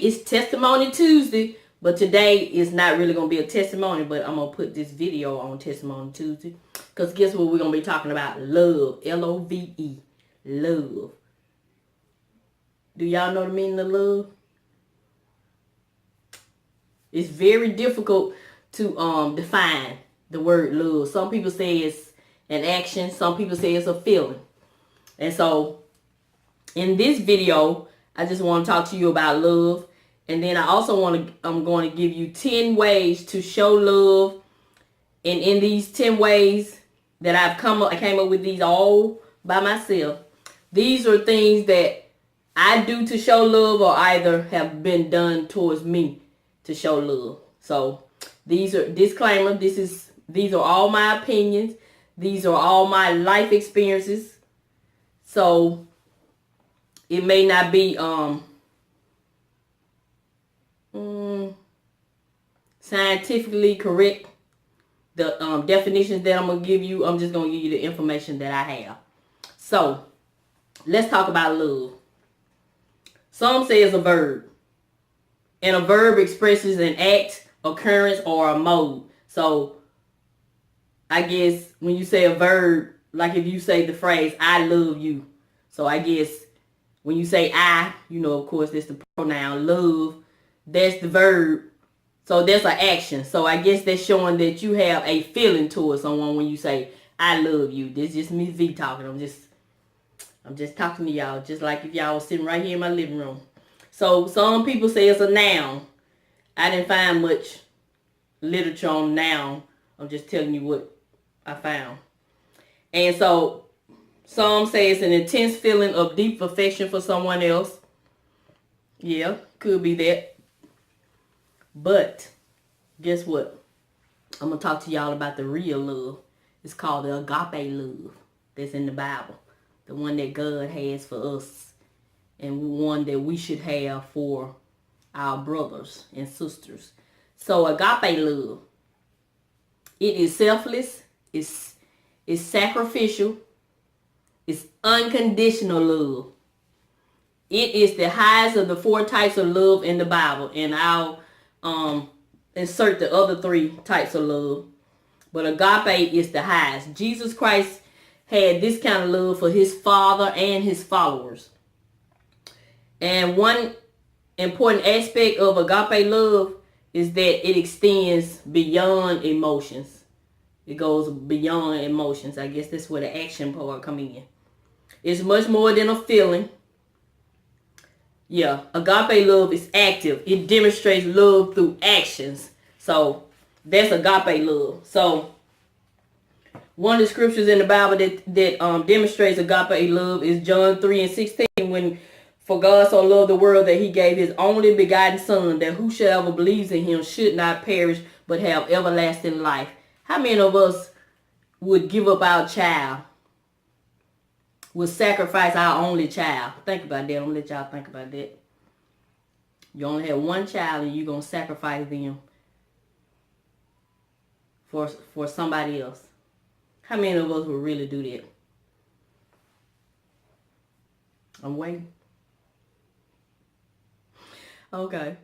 it's Testimony Tuesday, but today is not really going to be a testimony, but I'm going to put this video on Testimony Tuesday. Because guess what we're going to be talking about? Love. L-O-V-E. Love. Do y'all know the meaning of love? It's very difficult to define the word love. Some people say it's an action. Some people say it's a feeling. And so, in this video, I just want to talk to you about love. And then I also I'm going to give you 10 ways to show love. And in these 10 ways that I came up with these all by myself. These are things that I do to show love or either have been done towards me to show love. So these are disclaimer. These are all my opinions. These are all my life experiences. So it may not be scientifically correct. The definitions that I'm going to give you, I'm just going to give you the information that I have. So let's talk about love. Some say it's a verb. And a verb expresses an act, occurrence, or a mode. So I guess when you say a verb, like if you say the phrase, I love you. So I guess when you say I, of course, that's the pronoun love. That's the verb. So that's an action. So I guess that's showing that you have a feeling towards someone when you say, I love you. This is just me V talking. I'm just talking to y'all. Just like if y'all was sitting right here in my living room. So some people say it's a noun. I didn't find much literature on noun. I'm just telling you what I found. And so some say it's an intense feeling of deep affection for someone else. Yeah, could be that. But guess what? I'm going to talk to y'all about the real love. It's called the agape love that's in the Bible. The one that God has for us. And one that we should have for our brothers and sisters. So agape love. It is selfless. It's sacrificial. It's unconditional love. It is the highest of the 4 types of love in the Bible. And I'll insert the other 3 types of love. But agape is the highest. Jesus Christ had this kind of love for his Father and his followers. And one important aspect of agape love is that it extends beyond emotions. It goes beyond emotions. I guess that's where the action part comes in. It's much more than a feeling. Yeah, agape love is active. It demonstrates love through actions. So that's agape love. So one of the scriptures in the Bible that demonstrates agape love is John 3:16. When for God so loved the world that he gave his only begotten Son, that whosoever believes in him should not perish but have everlasting life. How many of us would give up our child? Would sacrifice our only child? Think about that. I'm going to let y'all think about that. You only have one child and you're going to sacrifice them for somebody else. How many of us would really do that? I'm waiting. Okay.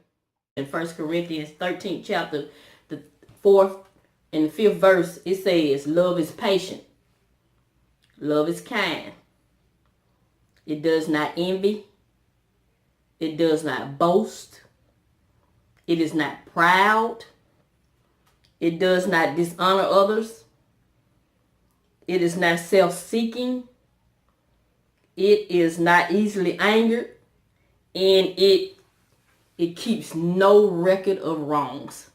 In 1 Corinthians 13th chapter, the 4th and the 5th verse, it says, love is patient. Love is kind. It does not envy. It does not boast. It is not proud. It does not dishonor others. It is not self-seeking. It is not easily angered. And it keeps no record of wrongs.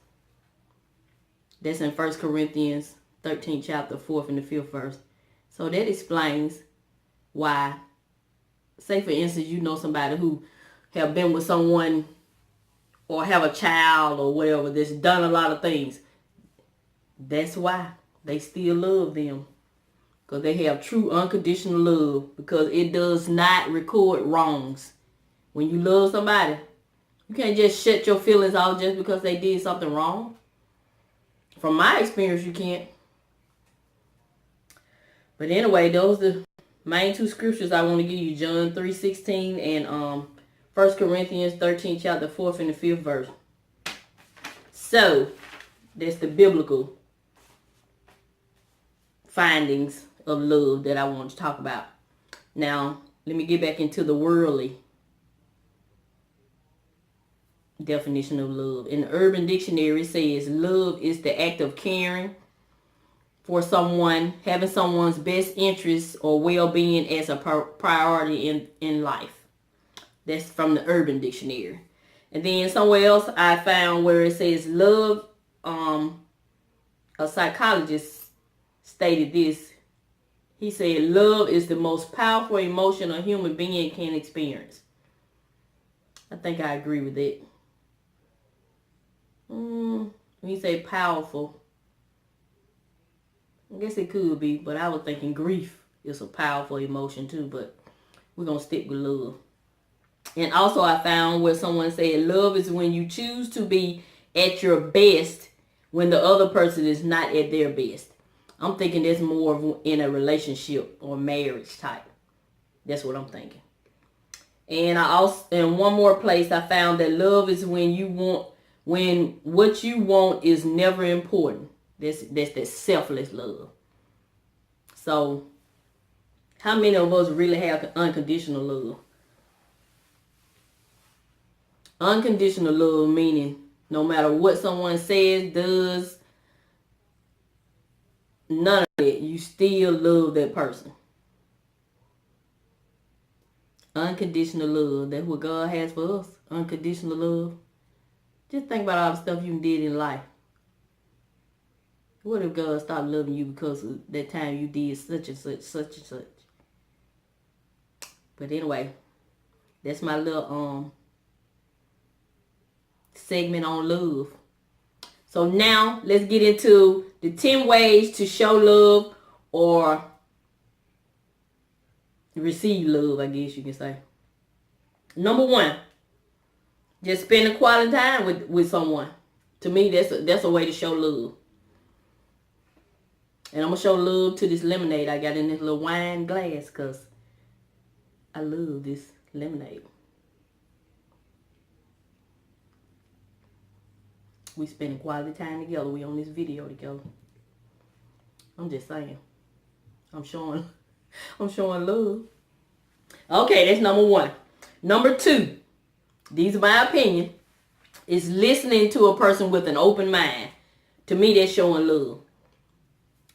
That's in 1 Corinthians 13th chapter, 4th and the 5th verse. So that explains why, say for instance, you know somebody who have been with someone or have a child or whatever that's done a lot of things. That's why they still love them. Because they have true unconditional love. Because it does not record wrongs. When you love somebody, you can't just shut your feelings off just because they did something wrong. From my experience, you can't. But anyway, those are the main 2 scriptures I want to give you. John 3:16 and 1 Corinthians 13 chapter 4th and the 5th verse. So, that's the biblical findings of love that I want to talk about. Now, let me get back into the worldly definition of love. In the Urban Dictionary, it says love is the act of caring for someone, having someone's best interests or well-being as a priority in life. That's from the Urban Dictionary. And then somewhere else I found where it says love, a psychologist stated this. He said love is the most powerful emotion a human being can experience. I think I agree with that. When you say powerful, I guess it could be, but I was thinking grief is a powerful emotion too, but we're going to stick with love. And also I found where someone said love is when you choose to be at your best when the other person is not at their best. I'm thinking that's more of in a relationship or marriage type. That's what I'm thinking. And I also, in one more place, I found that love is when what you want is never important. That's that selfless love. So, how many of us really have unconditional love? Unconditional love meaning no matter what someone says, does, none of it, you still love that person. Unconditional love, that's what God has for us. Unconditional love. Just think about all the stuff you did in life. What if God stopped loving you because of that time you did such and such, such and such? But anyway, that's my little segment on love. So now let's get into the 10 ways to show love or receive love, I guess you can say. Number 1, just spending quality time with someone. To me, that's a way to show love. And I'm going to show love to this lemonade I got in this little wine glass because I love this lemonade. We spending quality time together. We on this video together. I'm just saying. I'm showing love. Okay, that's number 1. Number 2, these are my opinion, is listening to a person with an open mind. To me, that's showing love.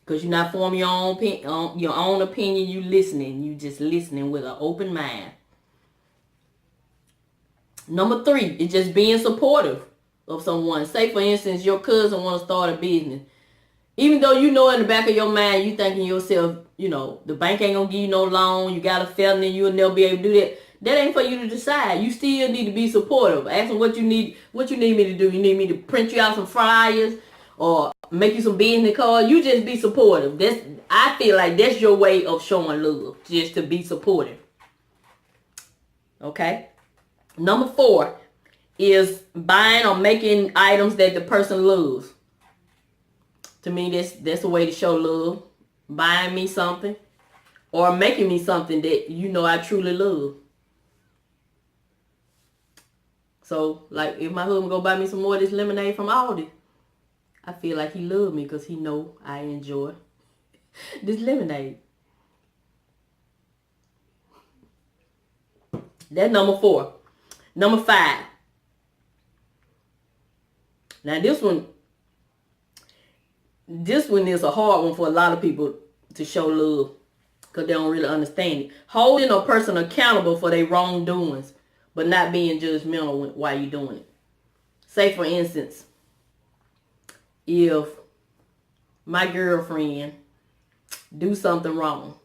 Because you're not forming your own opinion. You listening. You just listening with an open mind. Number 3 is just being supportive of someone. Say, for instance, your cousin want to start a business. Even though you know in the back of your mind, you thinking yourself, the bank ain't going to give you no loan. You got a felony. You'll never be able to do that. That ain't for you to decide. You still need to be supportive. Ask them what you need me to do. You need me to print you out some flyers or make you some business cards. You just be supportive. I feel like that's your way of showing love. Just to be supportive. Okay? Number 4 is buying or making items that the person loves. To me, that's a way to show love. Buying me something or making me something that I truly love. So, like, if my husband go buy me some more of this lemonade from Aldi, I feel like he love me because he know I enjoy this lemonade. That's number 4. Number 5. Now this one is a hard one for a lot of people to show love because they don't really understand it. Holding a person accountable for their wrongdoings, but not being judgmental while you're doing it. Say, for instance, if my girlfriend do something wrong,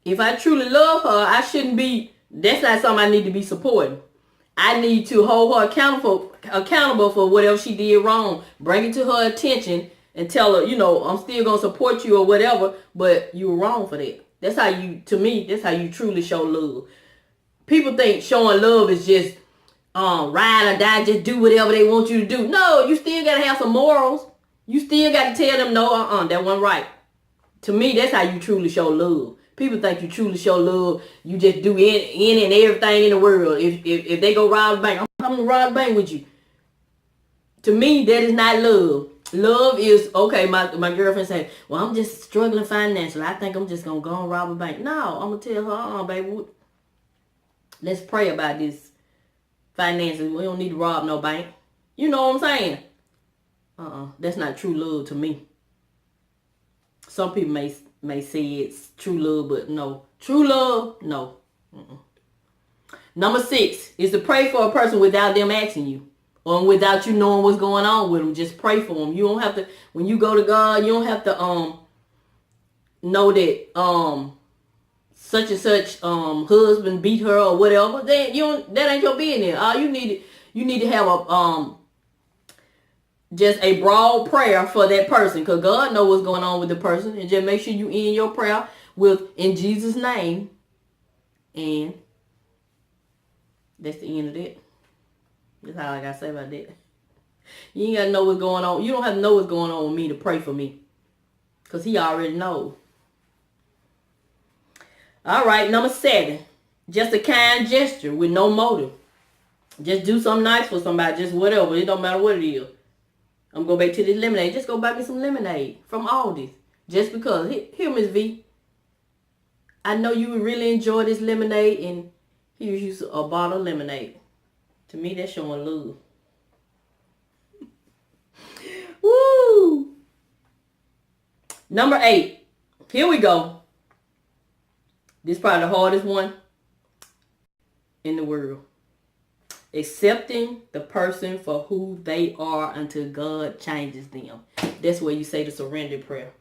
if I truly love her, that's not something I need to be supporting. I need to hold her accountable for whatever she did wrong. Bring it to her attention and tell her, I'm still going to support you or whatever, but you were wrong for that. That's how you truly show love. People think showing love is just ride or die, just do whatever they want you to do. No, you still got to have some morals. You still got to tell them, no, that wasn't right. To me, that's how you truly show love. People think you truly show love. You just do any and everything in the world. If they go rob the bank, I'm coming to rob the bank with you. To me, that is not love. Love is, okay, my girlfriend say, well, I'm just struggling financially. I think I'm just going to go and rob a bank. No, I'm going to tell her, baby, let's pray about this finances. We don't need to rob no bank. You know what I'm saying? That's not true love to me. Some people may say it's true love, but no. True love, no. Number 6 is to pray for a person without them asking you. Or without you knowing what's going on with them. Just pray for them. You don't have to, when you go to God, you don't have to know that such and such husband beat her or whatever. That ain't your business. All you need to have a just a broad prayer for that person, because God knows what's going on with the person. And just make sure you end your prayer with in Jesus' name. And that's the end of that. That's all I gotta say about that. You ain't gotta know what's going on. You don't have to know what's going on with me to pray for me, because he already knows. All right, number 7. Just a kind gesture with no motive. Just do something nice for somebody. Just whatever. It don't matter what it is. I'm going back to this lemonade. Just go buy me some lemonade from Aldi's. Just because. Here, Miss V. I know you would really enjoy this lemonade, and here's you a bottle of lemonade. To me, that's showing love. Woo! Number 8. Here we go. This is probably the hardest one in the world. Accepting the person for who they are until God changes them. That's where you say the surrender prayer.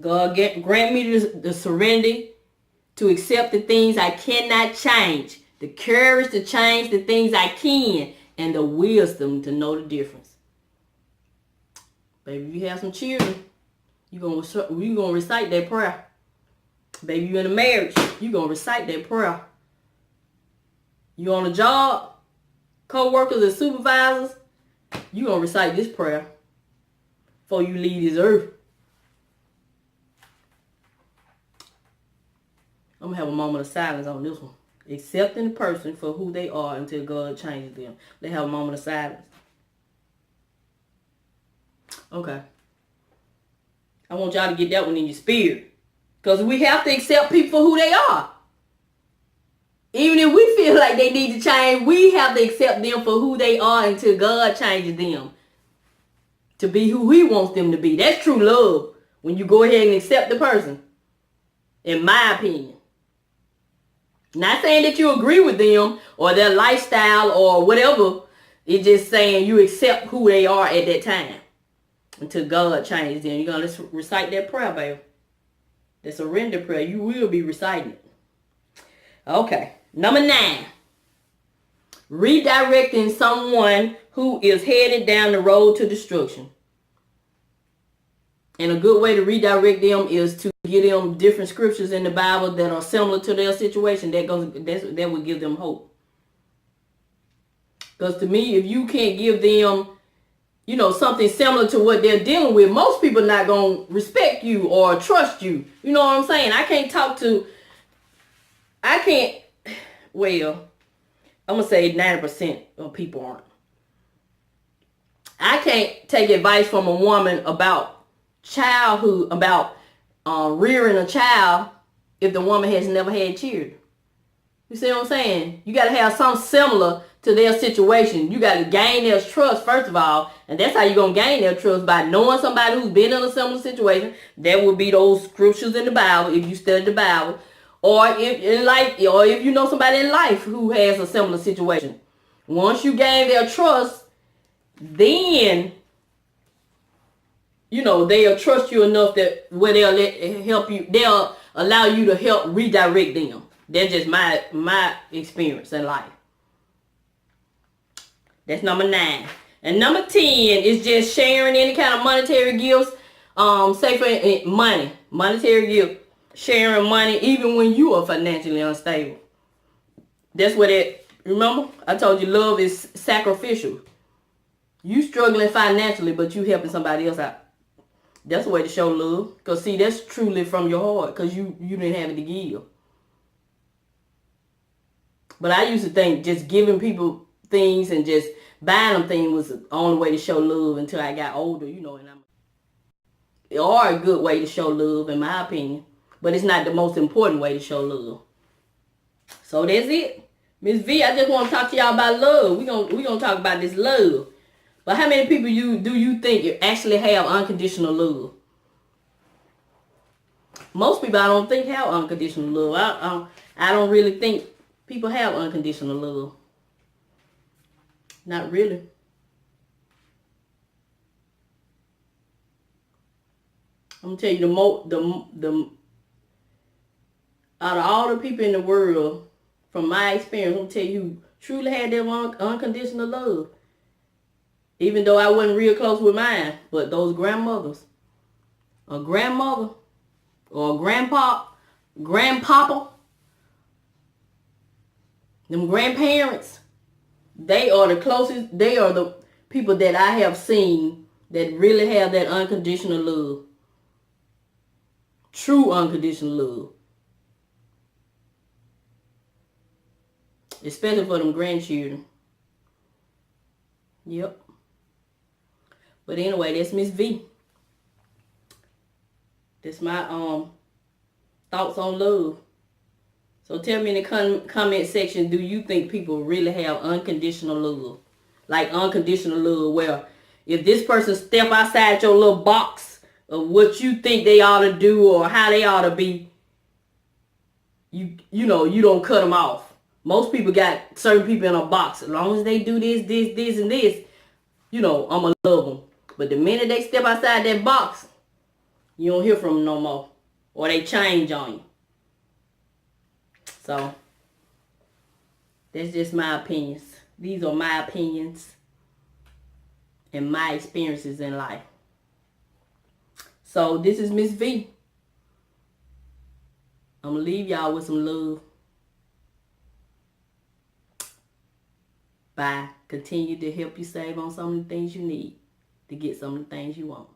God, grant me the serenity to accept the things I cannot change, the courage to change the things I can, and the wisdom to know the difference. Baby, if you have some children, you're going to recite that prayer. Baby, you in a marriage, you're going to recite that prayer. You on a job, co-workers and supervisors, you're going to recite this prayer before you leave this earth. I'm going to have a moment of silence on this one. Accepting the person for who they are until God changes them. They have a moment of silence. Okay. I want y'all to get that one in your spirit. Because we have to accept people for who they are. Even if we feel like they need to change, we have to accept them for who they are until God changes them to be who he wants them to be. That's true love. When you go ahead and accept the person. In my opinion. Not saying that you agree with them or their lifestyle or whatever. It's just saying you accept who they are at that time until God changes them. You're going to recite that prayer, baby. The surrender prayer. You will be reciting it. Okay. Number 9. Redirecting someone who is headed down the road to destruction. And a good way to redirect them is to give them different scriptures in the Bible that are similar to their situation. That will give them hope. Because to me, if you can't give them, something similar to what they're dealing with, most people not going to respect you or trust you. You know what I'm saying? I'm going to say 90% of people aren't. I can't take advice from a woman about childhood, about rearing a child if the woman has never had children. You see what I'm saying? You got to have something similar to their situation. You got to gain their trust, first of all. And that's how you're going to gain their trust, by knowing somebody who's been in a similar situation. That would be those scriptures in the Bible, if you study the Bible. Or if you know somebody in life who has a similar situation. Once you gain their trust, then they'll trust you enough that where they'll allow you to help redirect them. That's just my experience in life. That's number 9. And number 10 is just sharing any kind of monetary gifts. Say for monetary gift. Sharing money even when you are financially unstable. That's what remember? I told you love is sacrificial. You struggling financially, but you helping somebody else out. That's a way to show love. Because, see, that's truly from your heart. Because you didn't have it to give. But I used to think just giving people things and just buying them things was the only way to show love until I got older, you know. Or a good way to show love, in my opinion. But it's not the most important way to show love. So that's it. Miss V, I just want to talk to y'all about love. We gonna talk about this love. But how many people do you think you actually have unconditional love? Most people I don't think have unconditional love. I don't really think people have unconditional love. Not really. I'm gonna tell you the out of all the people in the world, from my experience, I'm gonna tell you who truly had that unconditional love. Even though I wasn't real close with mine, but those grandmothers, a grandmother or a grandpapa, them grandparents, they are the closest, they are the people that I have seen that really have that unconditional love. True unconditional love. Especially for them grandchildren. Yep. But anyway, that's Miss V. That's my thoughts on love. So tell me in the comment section, do you think people really have unconditional love? Like unconditional love where if this person step outside your little box of what you think they ought to do or how they ought to be, you don't cut them off. Most people got certain people in a box. As long as they do this, and this, I'ma love them. But the minute they step outside that box, you don't hear from them no more. Or they change on you. So, that's just my opinions. These are my opinions and my experiences in life. So, this is Miss V. I'm going to leave y'all with some love. Bye. Continue to help you save on some of the things you need to get some of the things you want.